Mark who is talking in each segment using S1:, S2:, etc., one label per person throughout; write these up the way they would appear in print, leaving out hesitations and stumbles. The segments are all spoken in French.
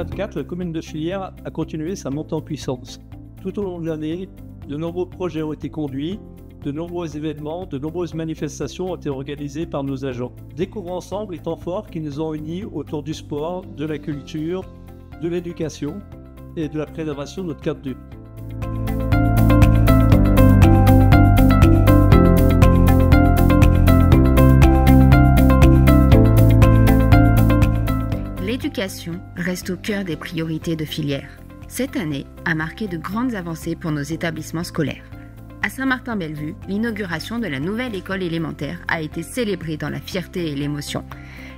S1: 2024, la commune de Filière a continué sa montée en puissance. Tout au long de l'année, de nombreux projets ont été conduits, de nombreux événements, de nombreuses manifestations ont été organisées par nos agents. Découvrons ensemble les temps forts qui nous ont unis autour du sport, de la culture, de l'éducation et de la préservation de notre cadre de vie.
S2: L'éducation reste au cœur des priorités de Filière. Cette année a marqué de grandes avancées pour nos établissements scolaires. À Saint-Martin-Bellevue, l'inauguration de la nouvelle école élémentaire a été célébrée dans la fierté et l'émotion.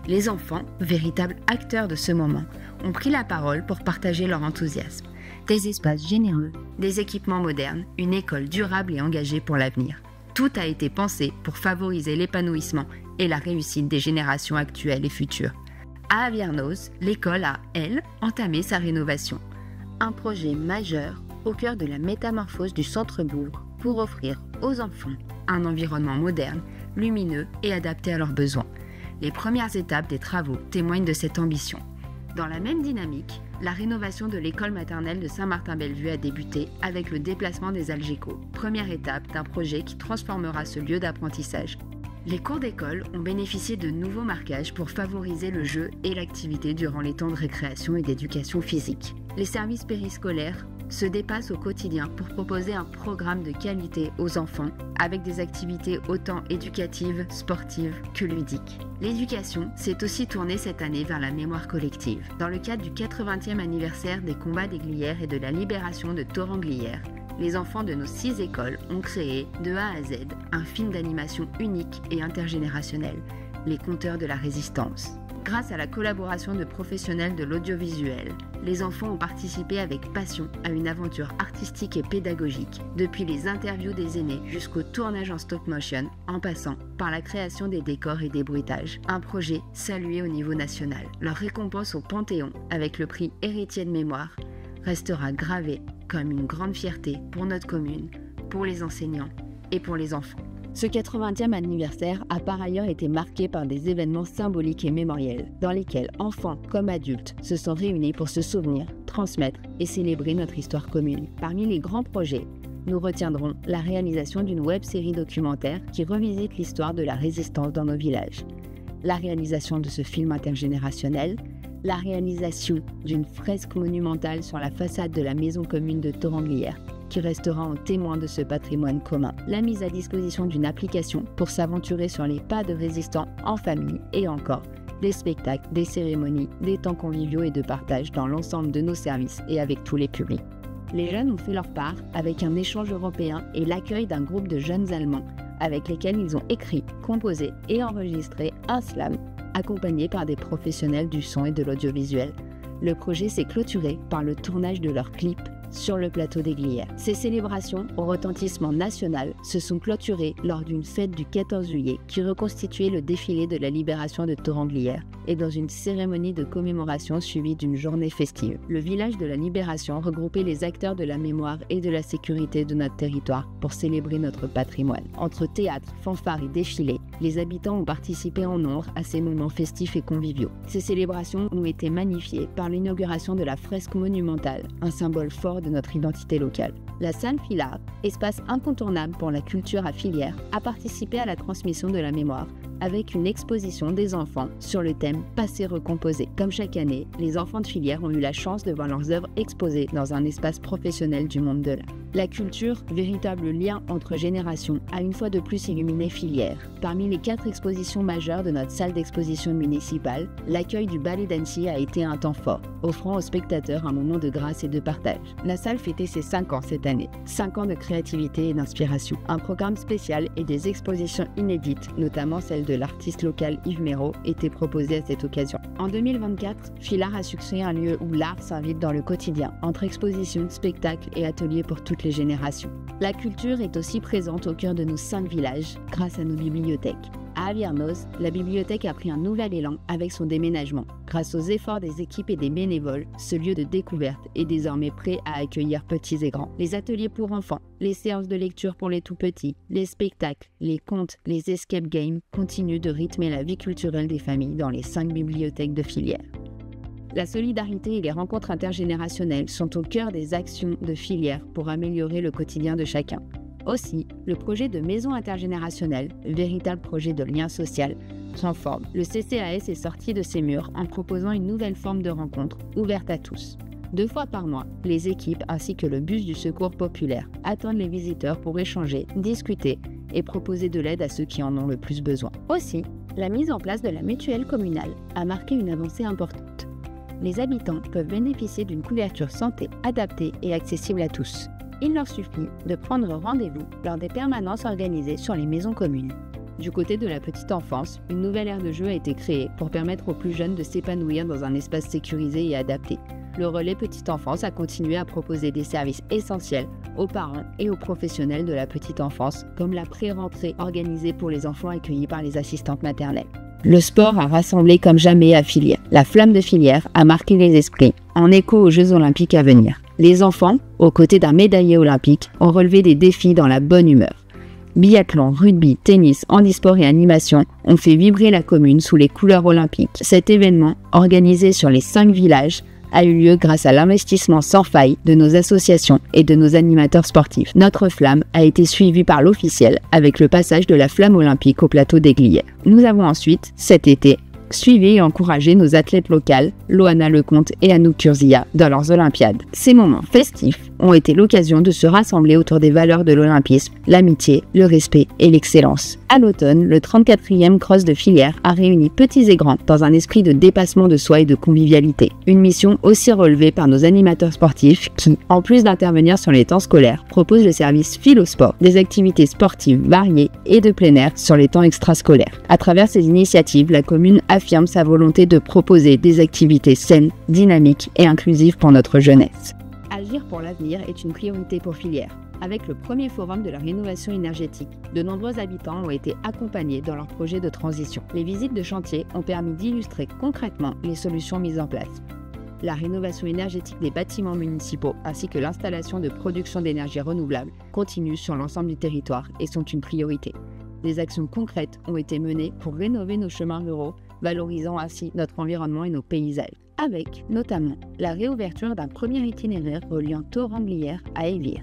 S2: Les enfants, véritables acteurs de ce moment, ont pris la parole pour partager leur enthousiasme. Des espaces généreux, des équipements modernes, une école durable et engagée pour l'avenir. Tout a été pensé pour favoriser l'épanouissement et la réussite des générations actuelles et futures. À Aviernoz, l'école a, elle, entamé sa rénovation. Un projet majeur au cœur de la métamorphose du centre-bourg pour offrir aux enfants un environnement moderne, lumineux et adapté à leurs besoins. Les premières étapes des travaux témoignent de cette ambition. Dans la même dynamique, la rénovation de l'école maternelle de Saint-Martin-Bellevue a débuté avec le déplacement des Algeco, première étape d'un projet qui transformera ce lieu d'apprentissage. Les cours d'école ont bénéficié de nouveaux marquages pour favoriser le jeu et l'activité durant les temps de récréation et d'éducation physique. Les services périscolaires se dépassent au quotidien pour proposer un programme de qualité aux enfants avec des activités autant éducatives, sportives que ludiques. L'éducation s'est aussi tournée cette année vers la mémoire collective. Dans le cadre du 80e anniversaire des combats des Glières et de la libération de Thoran-Glières, les enfants de nos 6 écoles ont créé, de A à Z, un film d'animation unique et intergénérationnel, Les Conteurs de la Résistance. Grâce à la collaboration de professionnels de l'audiovisuel, les enfants ont participé avec passion à une aventure artistique et pédagogique, depuis les interviews des aînés jusqu'au tournage en stop motion, en passant par la création des décors et des bruitages. Un projet salué au niveau national. Leur récompense au Panthéon, avec le prix Héritier de mémoire, restera gravé comme une grande fierté pour notre commune, pour les enseignants et pour les enfants. Ce 80e anniversaire a par ailleurs été marqué par des événements symboliques et mémoriels, dans lesquels enfants comme adultes se sont réunis pour se souvenir, transmettre et célébrer notre histoire commune. Parmi les grands projets, nous retiendrons la réalisation d'une web-série documentaire qui revisite l'histoire de la résistance dans nos villages, la réalisation de ce film intergénérationnel, la réalisation d'une fresque monumentale sur la façade de la maison commune de Thoran-Glières, qui restera en témoin de ce patrimoine commun. La mise à disposition d'une application pour s'aventurer sur les pas de résistants en famille et encore des spectacles, des cérémonies, des temps conviviaux et de partage dans l'ensemble de nos services et avec tous les publics. Les jeunes ont fait leur part avec un échange européen et l'accueil d'un groupe de jeunes Allemands avec lesquels ils ont écrit, composé et enregistré un slam accompagné par des professionnels du son et de l'audiovisuel. Le projet s'est clôturé par le tournage de leur clip sur le plateau des Glières. Ces célébrations au retentissement national se sont clôturées lors d'une fête du 14 juillet qui reconstituait le défilé de la libération de Thoran-Glières et dans une cérémonie de commémoration suivie d'une journée festive. Le village de la Libération regroupait les acteurs de la mémoire et de la sécurité de notre territoire pour célébrer notre patrimoine. Entre théâtre, fanfare et défilé, les habitants ont participé en nombre à ces moments festifs et conviviaux. Ces célébrations ont été magnifiées par l'inauguration de la fresque monumentale, un symbole fort de notre identité locale. La salle Filard, espace incontournable pour la culture à Filière, a participé à la transmission de la mémoire avec une exposition des enfants sur le thème Passé recomposé. Comme chaque année, les enfants de Filière ont eu la chance de voir leurs œuvres exposées dans un espace professionnel du monde de l'art. La culture, véritable lien entre générations, a une fois de plus illuminé Filière. Parmi les 4 expositions majeures de notre salle d'exposition municipale, l'accueil du ballet d'Annecy a été un temps fort, offrant aux spectateurs un moment de grâce et de partage. La salle fêtait ses 5 ans cette année, 5 ans de créativité et d'inspiration. Un programme spécial et des expositions inédites, notamment celle de l'artiste local Yves Méraud, étaient proposées à cette occasion. En 2024, Filard a succédé à un lieu où l'art s'invite dans le quotidien, entre expositions, spectacles et ateliers pour toutes les générations. La culture est aussi présente au cœur de nos 5 villages, grâce à nos bibliothèques. À Aviernoz, la bibliothèque a pris un nouvel élan avec son déménagement. Grâce aux efforts des équipes et des bénévoles, ce lieu de découverte est désormais prêt à accueillir petits et grands. Les ateliers pour enfants, les séances de lecture pour les tout-petits, les spectacles, les contes, les escape games continuent de rythmer la vie culturelle des familles dans les 5 bibliothèques de Filière. La solidarité et les rencontres intergénérationnelles sont au cœur des actions de filière pour améliorer le quotidien de chacun. Aussi, le projet de maison intergénérationnelle, véritable projet de lien social, s'en forme. Le CCAS est sorti de ses murs en proposant une nouvelle forme de rencontre, ouverte à tous. 2 fois par mois, les équipes ainsi que le bus du secours populaire attendent les visiteurs pour échanger, discuter et proposer de l'aide à ceux qui en ont le plus besoin. Aussi, la mise en place de la mutuelle communale a marqué une avancée importante. Les habitants peuvent bénéficier d'une couverture santé adaptée et accessible à tous. Il leur suffit de prendre rendez-vous lors des permanences organisées sur les maisons communes. Du côté de la petite enfance, une nouvelle aire de jeu a été créée pour permettre aux plus jeunes de s'épanouir dans un espace sécurisé et adapté. Le relais petite enfance a continué à proposer des services essentiels aux parents et aux professionnels de la petite enfance, comme la pré-rentrée organisée pour les enfants accueillis par les assistantes maternelles. Le sport a rassemblé comme jamais à Filière. La flamme de Filière a marqué les esprits, en écho aux Jeux Olympiques à venir. Les enfants, aux côtés d'un médaillé olympique, ont relevé des défis dans la bonne humeur. Biathlon, rugby, tennis, handisport et animation ont fait vibrer la commune sous les couleurs olympiques. Cet événement, organisé sur les 5 villages, a eu lieu grâce à l'investissement sans faille de nos associations et de nos animateurs sportifs. Notre flamme a été suivie par l'officiel avec le passage de la flamme olympique au plateau des Glières. Nous avons ensuite, cet été, suivi et encouragé nos athlètes locales, Loana Lecomte et Anouk Kurzia, dans leurs Olympiades. Ces moments festifs ont été l'occasion de se rassembler autour des valeurs de l'olympisme, l'amitié, le respect et l'excellence. À l'automne, le 34e Cross de Filière a réuni petits et grands dans un esprit de dépassement de soi et de convivialité. Une mission aussi relevée par nos animateurs sportifs qui, en plus d'intervenir sur les temps scolaires, proposent le service Philosport, des activités sportives variées et de plein air sur les temps extrascolaires. À travers ces initiatives, la commune affirme sa volonté de proposer des activités saines, dynamiques et inclusives pour notre jeunesse. Agir pour l'avenir est une priorité pour Filière. Avec le premier forum de la rénovation énergétique, de nombreux habitants ont été accompagnés dans leur projet de transition. Les visites de chantier ont permis d'illustrer concrètement les solutions mises en place. La rénovation énergétique des bâtiments municipaux ainsi que l'installation de production d'énergie renouvelable continuent sur l'ensemble du territoire et sont une priorité. Des actions concrètes ont été menées pour rénover nos chemins ruraux, valorisant ainsi notre environnement et nos paysages. Avec notamment la réouverture d'un premier itinéraire reliant Thorand-Glières à Évire.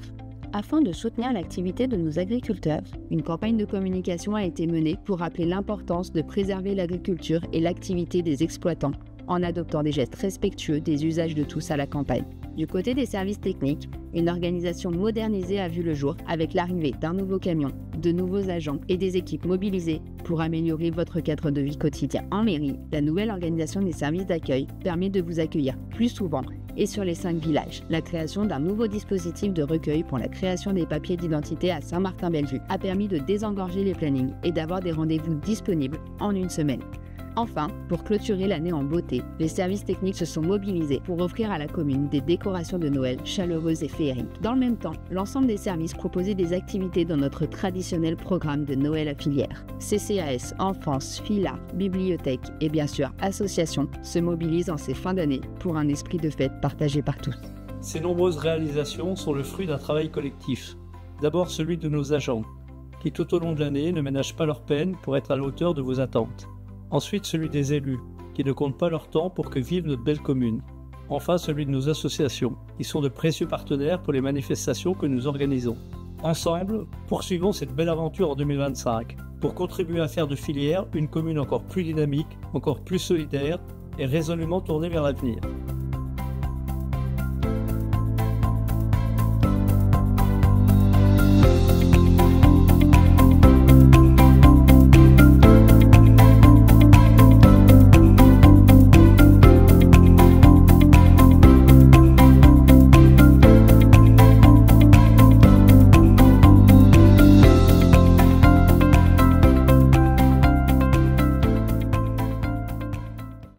S2: Afin de soutenir l'activité de nos agriculteurs, une campagne de communication a été menée pour rappeler l'importance de préserver l'agriculture et l'activité des exploitants en adoptant des gestes respectueux des usages de tous à la campagne. Du côté des services techniques, une organisation modernisée a vu le jour avec l'arrivée d'un nouveau camion, de nouveaux agents et des équipes mobilisées pour améliorer votre cadre de vie quotidien. En mairie, la nouvelle organisation des services d'accueil permet de vous accueillir plus souvent et sur les 5 villages. La création d'un nouveau dispositif de recueil pour la création des papiers d'identité à Saint-Martin-Bellevue a permis de désengorger les plannings et d'avoir des rendez-vous disponibles en une semaine. Enfin, pour clôturer l'année en beauté, les services techniques se sont mobilisés pour offrir à la commune des décorations de Noël chaleureuses et féeriques. Dans le même temps, l'ensemble des services proposaient des activités dans notre traditionnel programme de Noël à Filière. CCAS, enfance, FILA, bibliothèque et bien sûr associations se mobilisent en ces fins d'année pour un esprit de fête partagé par tous.
S1: Ces nombreuses réalisations sont le fruit d'un travail collectif. D'abord celui de nos agents, qui tout au long de l'année ne ménagent pas leur peine pour être à la hauteur de vos attentes. Ensuite, celui des élus, qui ne comptent pas leur temps pour que vive notre belle commune. Enfin, celui de nos associations, qui sont de précieux partenaires pour les manifestations que nous organisons. Ensemble, poursuivons cette belle aventure en 2025, pour contribuer à faire de Filière une commune encore plus dynamique, encore plus solidaire et résolument tournée vers l'avenir.